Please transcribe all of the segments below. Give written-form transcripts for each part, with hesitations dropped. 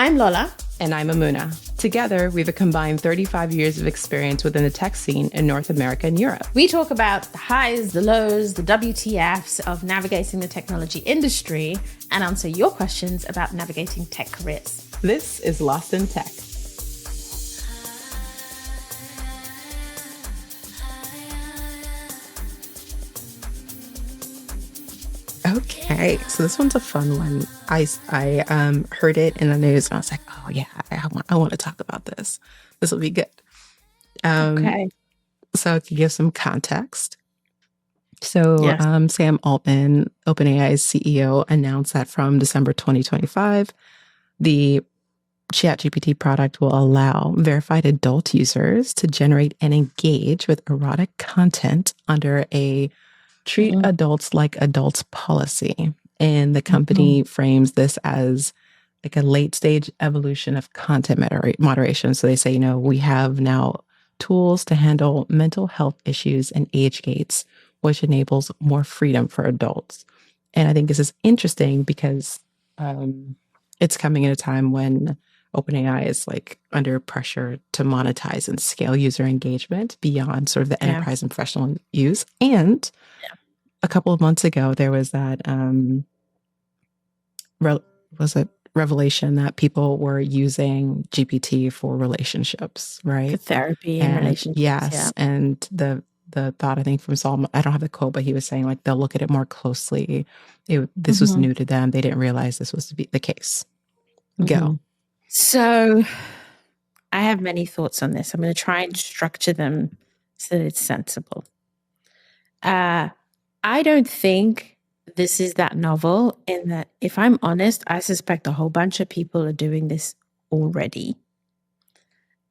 I'm Lola. And I'm Mamuna. Together, we've a combined 35 years of experience within the tech scene in North America and Europe. We talk about the highs, the lows, the WTFs of navigating the technology industry and answer your questions about navigating tech careers. This is Lost in Tech. Okay, so this one's a fun one. I heard it in the news and I was like, oh yeah, I want to talk about this. This will be good. Okay. So to give some context. So yes. Sam Altman, OpenAI's CEO, announced that from December 2025, the ChatGPT product will allow verified adult users to generate and engage with erotic content under a treat adults like adults policy. And the company frames this as like a late stage evolution of content moderation. So they say, we have now tools to handle mental health issues and age gates, which enables more freedom for adults. And I think this is interesting because it's coming at a time when OpenAI is like under pressure to monetize and scale user engagement beyond sort of the enterprise and professional use. And a couple of months ago, there was that revelation that people were using GPT for relationships, right? For therapy and relationships. Yes. Yeah. And the thought, I think, from Solomon, I don't have the quote, but he was saying like they'll look at it more closely. This was new to them. They didn't realize this was to be the case. Go. So I have many thoughts on this. I'm going to try and structure them so that it's sensible. I don't think this is that novel in that, if I'm honest, I suspect a whole bunch of people are doing this already.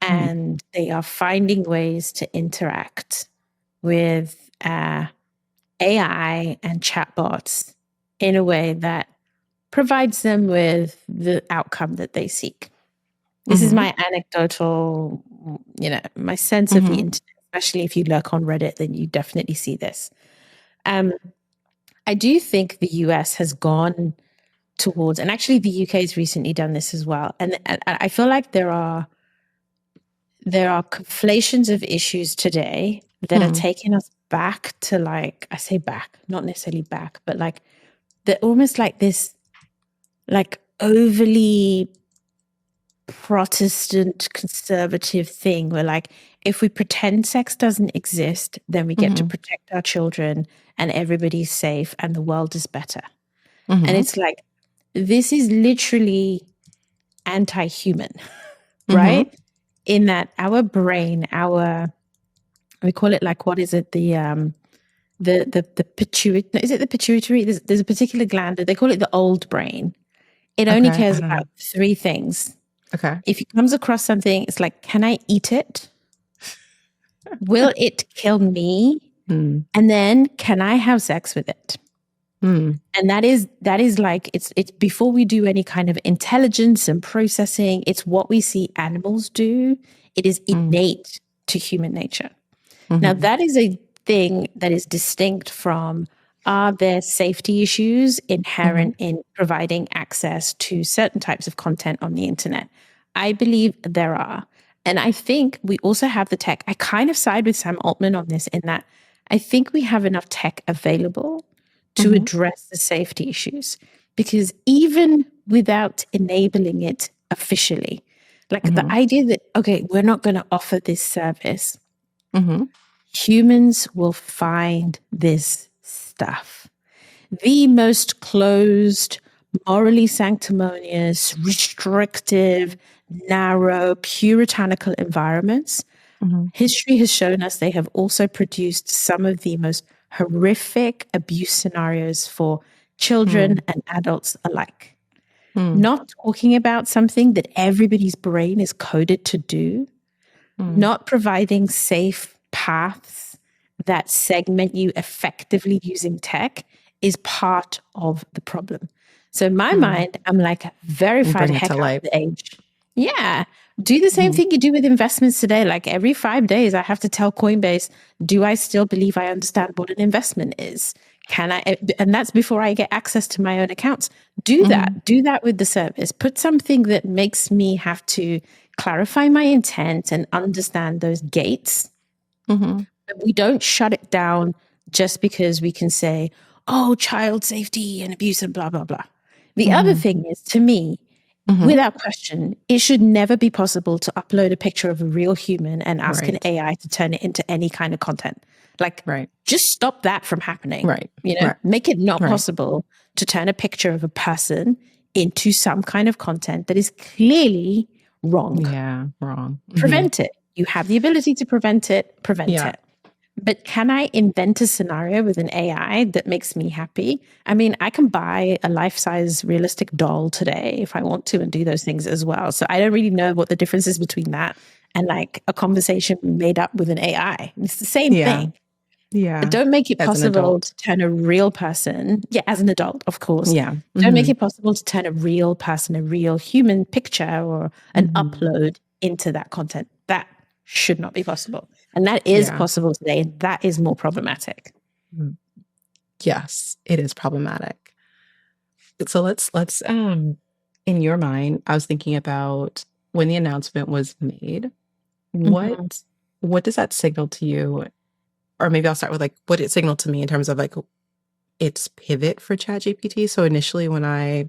And they are finding ways to interact with AI and chatbots in a way that provides them with the outcome that they seek. This is my anecdotal, my sense of the internet, especially if you lurk on Reddit, then you definitely see this. I do think the US has gone towards, and actually the UK has recently done this as well. And I feel like there are conflations of issues today that are taking us back to, like, I say back, not necessarily back, but like they're almost like this, like overly Protestant conservative thing where, like, if we pretend sex doesn't exist, then we get to protect our children and everybody's safe and the world is better. And it's like, this is literally anti-human, right? In that our brain, we call it, like, what is it? The pituitary, is it the pituitary? There's a particular gland, they call it the old brain. It only cares about three things. Okay. If it comes across something, it's like, can I eat it? Will it kill me? And then, can I have sex with it? And that is like, it's before we do any kind of intelligence and processing, it's what we see animals do. It is innate to human nature. Now, that is a thing that is distinct from, are there safety issues inherent in providing access to certain types of content on the internet? I believe there are. And I think we also have the tech. I kind of side with Sam Altman on this, in that I think we have enough tech available to address the safety issues. Because even without enabling it officially, like the idea that, okay, we're not going to offer this service, humans will find this stuff. The most closed, morally sanctimonious, restrictive, narrow, puritanical environments, history has shown us they have also produced some of the most horrific abuse scenarios for children and adults alike. Not talking about something that everybody's brain is coded to do, not providing safe paths that segment you effectively using tech is part of the problem. So in my mind, I'm like, verified heck out of the age. Yeah. Do the same thing you do with investments today. Like every 5 days, I have to tell Coinbase, do I still believe I understand what an investment is? And that's before I get access to my own accounts. Do that with the service. Put something that makes me have to clarify my intent and understand those gates. But we don't shut it down just because we can say, oh, child safety and abuse and blah, blah, blah. The other thing is, to me, without question, it should never be possible to upload a picture of a real human and ask an AI to turn it into any kind of content. Like, just stop that from happening. Make it not possible to turn a picture of a person into some kind of content that is clearly wrong. Yeah, wrong. Prevent it. You have the ability to prevent it. It. But can I invent a scenario with an AI that makes me happy? I mean, I can buy a life-size realistic doll today if I want to and do those things as well. So I don't really know what the difference is between that and like a conversation made up with an AI. It's the same thing. Yeah. But don't make it possible to turn a real person, as an adult, of course. Don't make it possible to turn a real person, a real human picture or an upload into that content. That should not be possible. And that is possible today. And that is more problematic. Yes, it is problematic. So let's in your mind, I was thinking about when the announcement was made, what does that signal to you? Or maybe I'll start with like what it signaled to me in terms of like its pivot for ChatGPT. So initially when I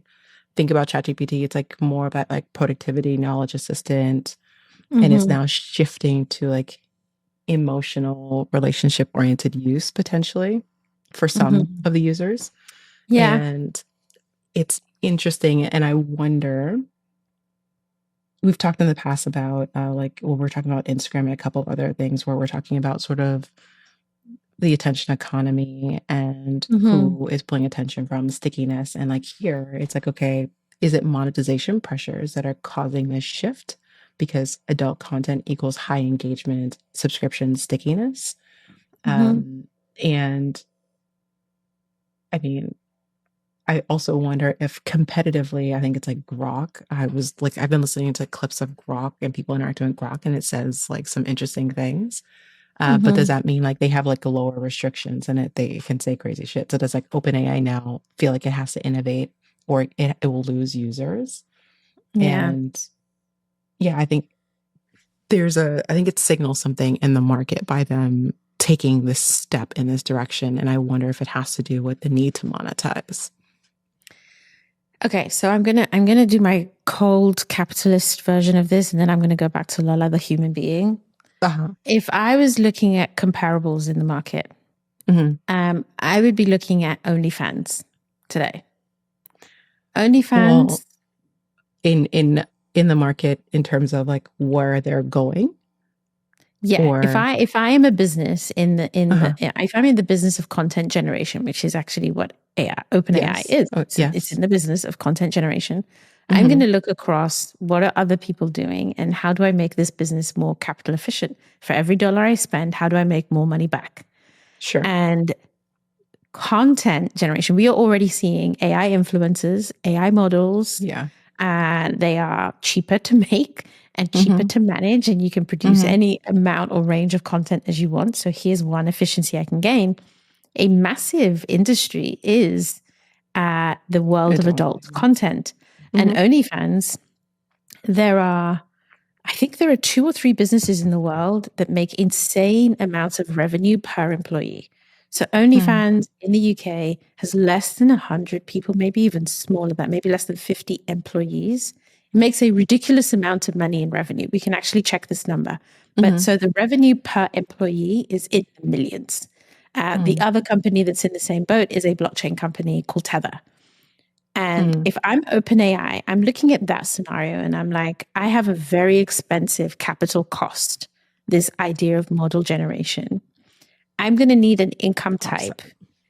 think about ChatGPT, it's like more about like productivity, knowledge assistant, and it's now shifting to like emotional, relationship-oriented use potentially for some of the users. And it's interesting. And I wonder, we've talked in the past about we're talking about Instagram and a couple of other things where we're talking about sort of the attention economy and who is pulling attention from stickiness. And like here, it's like, okay, is it monetization pressures that are causing this shift? Because adult content equals high engagement, subscription stickiness. And I mean, I also wonder if competitively, I think it's like Grok. I've been listening to clips of Grok and people interacting with Grok, and it says like some interesting things. But does that mean like they have like lower restrictions and they can say crazy shit? So does like OpenAI now feel like it has to innovate or it will lose users? And I think I think it signals something in the market by them taking this step in this direction. And I wonder if it has to do with the need to monetize. Okay, so I'm gonna do my cold capitalist version of this, and then I'm gonna go back to Lola, the human being. If I was looking at comparables in the market, I would be looking at OnlyFans today. OnlyFans in the market in terms of like where they're going. If I am a business if I'm in the business of content generation, which is actually what OpenAI is, it's in the business of content generation. I'm going to look across what are other people doing and how do I make this business more capital efficient? For every dollar I spend, how do I make more money back? Sure. And content generation, we are already seeing AI influencers, AI models. And they are cheaper to make and cheaper to manage, and you can produce any amount or range of content as you want. So here's one efficiency I can gain. A massive industry is the world of adult content. And OnlyFans, I think there are 2 or 3 businesses in the world that make insane amounts of revenue per employee. So OnlyFans in the UK has less than 100 people, maybe even smaller than that, maybe less than 50 employees. It makes a ridiculous amount of money in revenue. We can actually check this number. But so the revenue per employee is in the millions. The other company that's in the same boat is a blockchain company called Tether. And if I'm OpenAI, I'm looking at that scenario and I'm like, I have a very expensive capital cost, this idea of model generation. I'm going to need an income type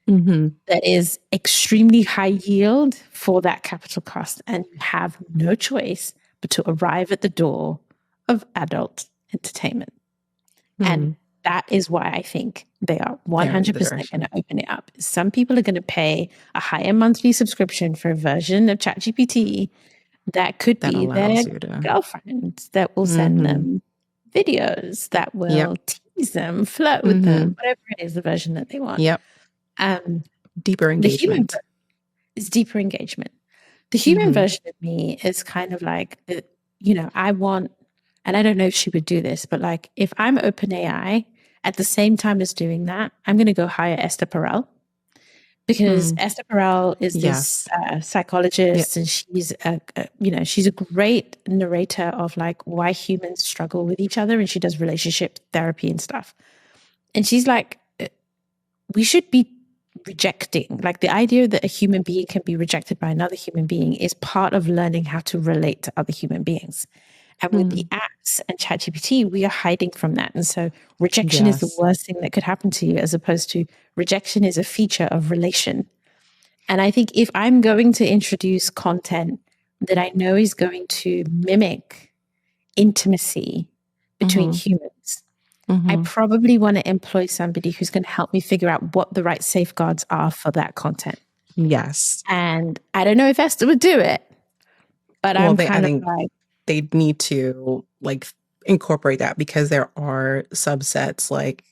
that is extremely high yield for that capital cost and have no choice but to arrive at the door of adult entertainment. And that is why I think they are 100% going to open it up. Some people are going to pay a higher monthly subscription for a version of ChatGPT that could be their girlfriend that will send them videos, that will tease them, flirt with them, whatever it is, the version that they want. Deeper engagement. It's deeper engagement. The human version of me is kind of like, I want, and I don't know if she would do this, but like if I'm OpenAI, at the same time as doing that, I'm going to go hire Esther Perel, because Esther Perel is this psychologist, and she's she's a great narrator of like why humans struggle with each other, and she does relationship therapy and stuff. And she's like, we should be rejecting, like the idea that a human being can be rejected by another human being is part of learning how to relate to other human beings. And with the apps and ChatGPT, we are hiding from that. And so rejection is the worst thing that could happen to you, as opposed to rejection is a feature of relation. And I think if I'm going to introduce content that I know is going to mimic intimacy between humans, I probably want to employ somebody who's going to help me figure out what the right safeguards are for that content. Yes. And I don't know if Esther would do it, but I'm kind of like, they need to like incorporate that, because there are subsets like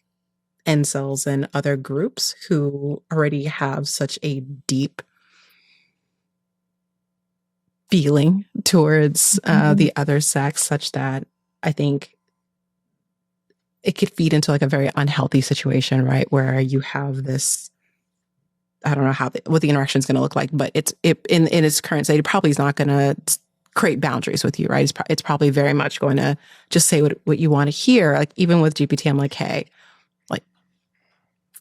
incels and other groups who already have such a deep feeling towards the other sex, such that I think it could feed into like a very unhealthy situation, right? Where you have this, I don't know what the interaction is going to look like, but in its current state, it probably is not going to create boundaries with you, right? It's probably very much going to just say what you want to hear. Like even with GPT, I'm like, hey, like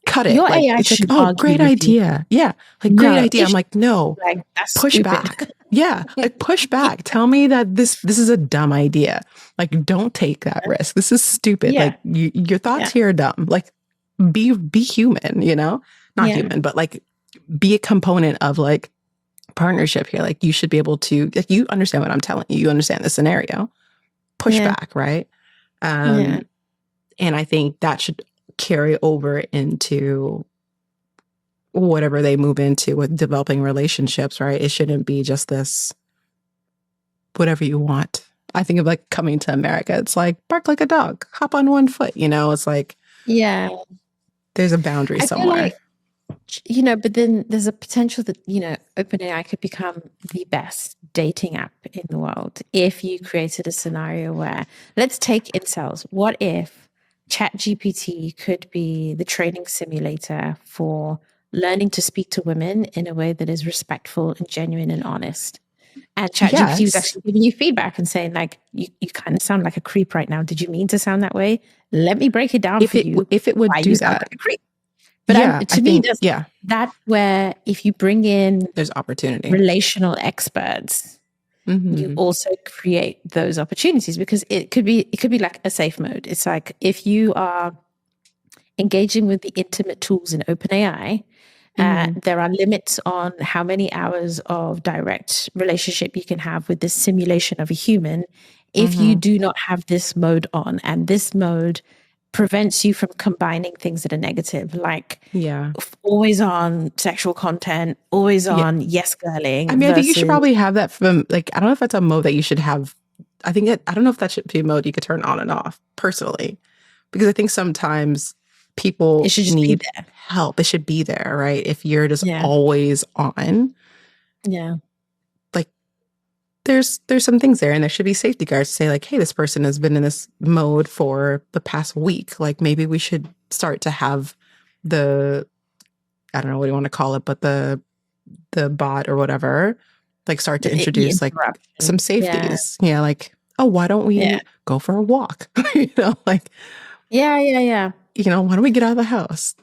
cut it. Your like AI it's like, should oh, great idea. Yeah, like great idea. I'm like, no, like, that's push stupid. back. Yeah, like push back. Tell me that this is a dumb idea. Like, don't take that risk. This is stupid. Like your thoughts here are dumb. Like be human, not human, but like be a component of like partnership here. Like you should be able to, like, you understand what I'm telling you. You understand the scenario. Push back, right? And I think that should carry over into whatever they move into with developing relationships, right? It shouldn't be just this whatever you want. I think of like Coming to America. It's like bark like a dog, hop on one foot, it's like, there's a boundary somewhere. But then there's a potential that, OpenAI could become the best dating app in the world if you created a scenario where, let's take incels. What if ChatGPT could be the training simulator for learning to speak to women in a way that is respectful and genuine and honest? And ChatGPT was actually giving you feedback and saying, like, you kind of sound like a creep right now. Did you mean to sound that way? Let me break it down for you. If it would do that. Like a creep. But to me, that's where if you bring in, there's opportunity, relational experts, you also create those opportunities, because it could be like a safe mode. It's like if you are engaging with the intimate tools in OpenAI, there are limits on how many hours of direct relationship you can have with this simulation of a human if you do not have this mode on. And this mode prevents you from combining things that are negative, like always on sexual content, always on yes girling. I mean, I think you should probably have that from, like, I don't know if that's a mode that you should have. I don't know if that should be a mode you could turn on and off personally, because I think sometimes people need help. It should be there, right? If you're just always on. Yeah. Like there's some things there, and there should be safety guards to say like, hey, this person has been in this mode for the past week. Like maybe we should start to have I don't know what you want to call it, but the bot or whatever, like start to introduce like some safeties. Yeah. Like, oh, why don't we go for a walk? Like, why don't we get out of the house?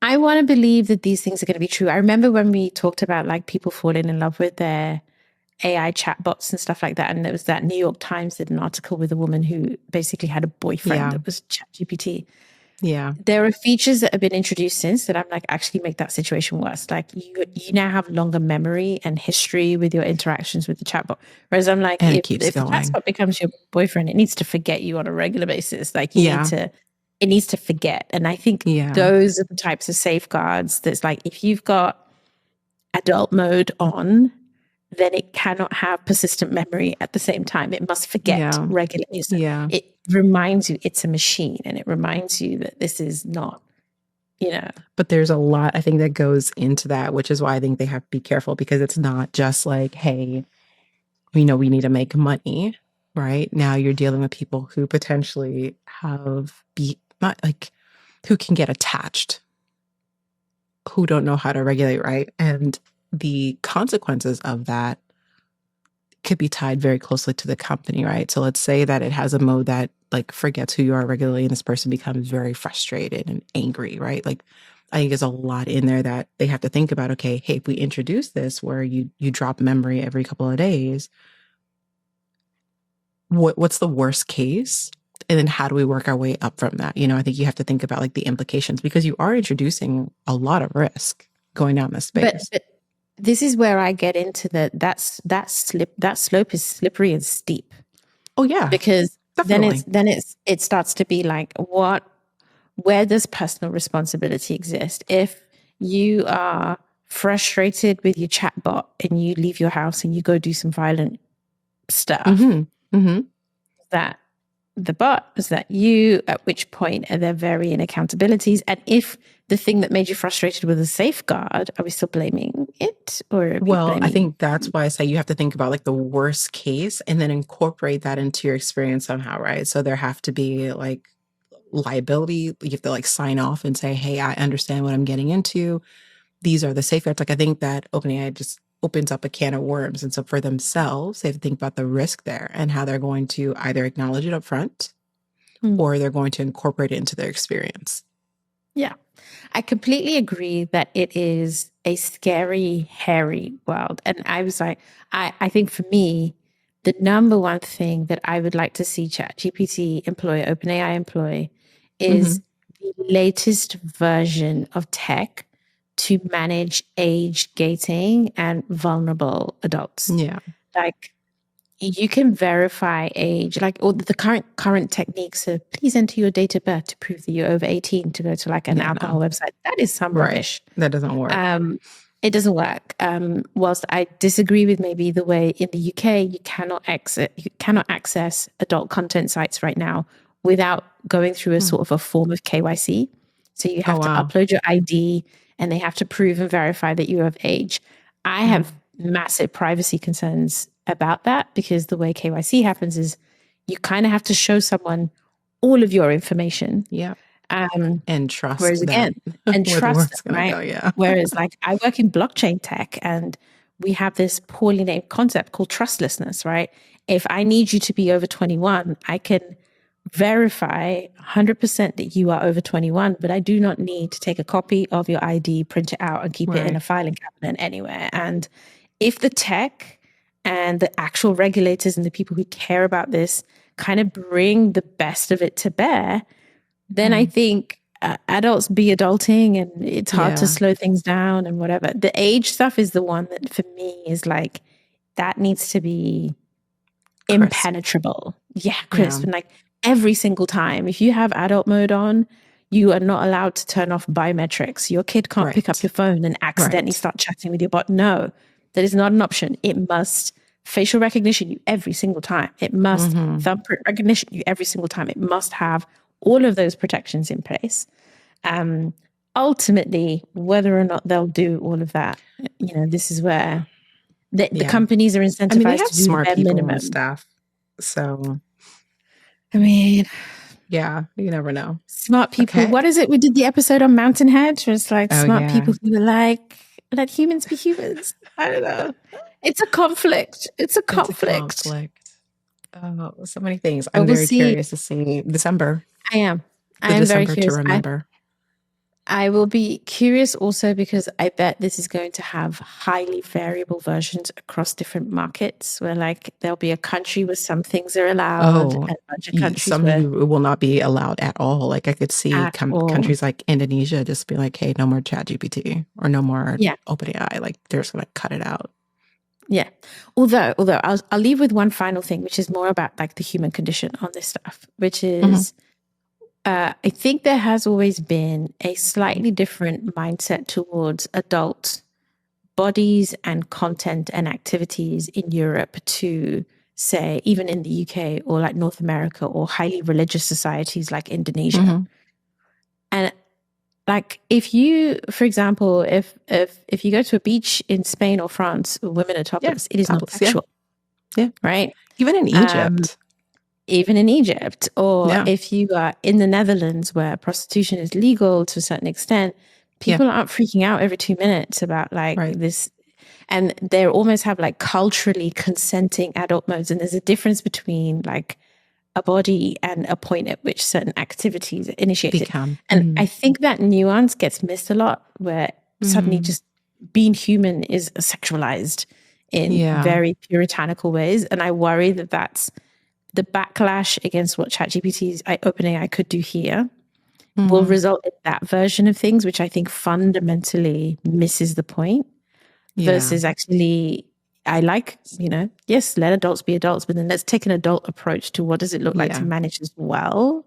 I want to believe that these things are going to be true. I remember when we talked about like people falling in love with their AI chatbots and stuff like that. And there was that New York Times did an article with a woman who basically had a boyfriend that was ChatGPT. Yeah. There are features that have been introduced since that I'm like, actually make that situation worse. Like you now have longer memory and history with your interactions with the chatbot. Whereas I'm like, if the chatbot becomes your boyfriend, it needs to forget you on a regular basis. Like it needs to forget. And I think those are the types of safeguards that's like, if you've got adult mode on, then it cannot have persistent memory at the same time. It must forget regularly. So it reminds you it's a machine, and it reminds you that this is not But there's a lot, I think, that goes into that, which is why I think they have to be careful, because it's not just like, hey, we know we need to make money, right? Now you're dealing with people who potentially who can get attached, who don't know how to regulate, right? And the consequences of that could be tied very closely to the company, right? So let's say that it has a mode that like forgets who you are regularly, and this person becomes very frustrated and angry, right? Like, I think there's a lot in there that they have to think about. Okay, hey, if we introduce this where you drop memory every couple of days, what's the worst case? And then how do we work our way up from that? I think you have to think about like the implications, because you are introducing a lot of risk going down this space. But this is where I get into that slope is slippery and steep. Oh yeah, because definitely. then it starts to be like, where does personal responsibility exist? If you are frustrated with your chatbot and you leave your house and you go do some violent stuff, that the bot? Is that you? At which point are there varying accountabilities? And if the thing that made you frustrated was a safeguard, are we still blaming it? I think that's why I say you have to think about like the worst case and then incorporate that into your experience somehow, right? So there have to be like liability. You have to like sign off and say, hey, I understand what I'm getting into. These are the safeguards. Like, I think that OpenAI just opens up a can of worms. And so for themselves, they have to think about the risk there and how they're going to either acknowledge it up front or they're going to incorporate it into their experience. Yeah, I completely agree that it is a scary, hairy world. And I was like, I think for me, the number one thing that I would like to see ChatGPT employ, OpenAI employ, is the latest version of tech to manage age gating and vulnerable adults. Yeah. Like, you can verify age, like all the current techniques of please enter your date of birth to prove that you're over 18 to go to like an alcohol website. That is some rubbish. That doesn't work. It doesn't work. Whilst I disagree with maybe the way in the UK you cannot access adult content sites right now without going through a sort of a form of KYC. So you have to upload your ID and they have to prove and verify that you're of age. I have massive privacy concerns about that, because the way KYC happens is you kind of have to show someone all of your information. Yeah. And trust. Whereas again, and trust them, right? Go, yeah. Whereas like I work in blockchain tech and we have this poorly named concept called trustlessness, right? If I need you to be over 21, I can verify 100% that you are over 21, but I do not need to take a copy of your ID, print it out and keep it in a filing cabinet anywhere. And if the tech and the actual regulators and the people who care about this kind of bring the best of it to bear, then I think adults be adulting and it's hard to slow things down and whatever. The age stuff is the one that for me is like, that needs to be impenetrable. Yeah, crisp. And like every single time, if you have adult mode on, you are not allowed to turn off biometrics. Your kid can't pick up your phone and accidentally start chatting with your bot. No, that is not an option. It must facial recognition you every single time. It must thumbprint recognition you every single time. It must have all of those protections in place. Ultimately, whether or not they'll do all of that, this is where the companies are incentivized they have to do smart their people minimum on staff. So, I mean, yeah, you never know. Smart people. Okay. What is it? We did the episode on Mountainhead. It's like smart people who are like, let humans be humans. I don't know. It's a conflict. It's a conflict. Oh, so many things. I'm very curious to see December. I am. I am very curious. To remember. I will be curious also because I bet this is going to have highly variable versions across different markets, where like there'll be a country where some things are allowed and a bunch of countries some where will not be allowed at all. Like I could see countries like Indonesia just be like, hey, no more ChatGPT or no more OpenAI. Like they're just going to cut it out. Yeah. Although I'll leave with one final thing, which is more about like the human condition on this stuff, which is I think there has always been a slightly different mindset towards adult bodies and content and activities in Europe to, say, even in the UK or like North America or highly religious societies like Indonesia. And like if you, for example, if you go to a beach in Spain or France, women are topless, it is not sexual. Yeah. Right. Even in Egypt. Or if you are in the Netherlands where prostitution is legal to a certain extent, people aren't freaking out every 2 minutes about this. And they almost have like culturally consenting adult modes. And there's a difference between like a body and a point at which certain activities are initiated. And I think that nuance gets missed a lot, where suddenly just being human is sexualized in very puritanical ways. And I worry that that's the backlash against what ChatGPT's OpenAI could do here will result in that version of things, which I think fundamentally misses the point. Versus actually, I like, yes, let adults be adults, but then let's take an adult approach to what does it look like to manage this well.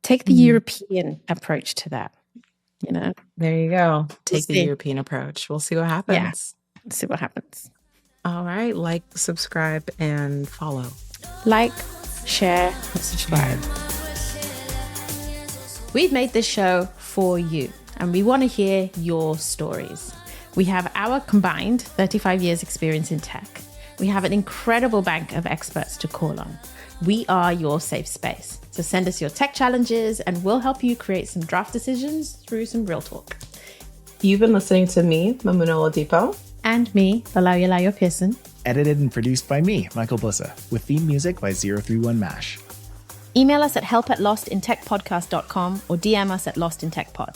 Take the European approach to that, There you go. Take the European approach. We'll see what happens. Yeah, let's see what happens. All right. Like, subscribe, and follow. Like, share, and subscribe. We've made this show for you, and we want to hear your stories. We have our combined 35 years experience in tech. We have an incredible bank of experts to call on. We are your safe space. So send us your tech challenges and we'll help you create some draft decisions through some real talk. You've been listening to me, Mamuna and Oladipo. And me, Oyelayo-Pearson. Edited and produced by me, Michael Blissa, with theme music by 031 Mash. Email us at help@lostintechpodcast.com or DM us at lostintechpod.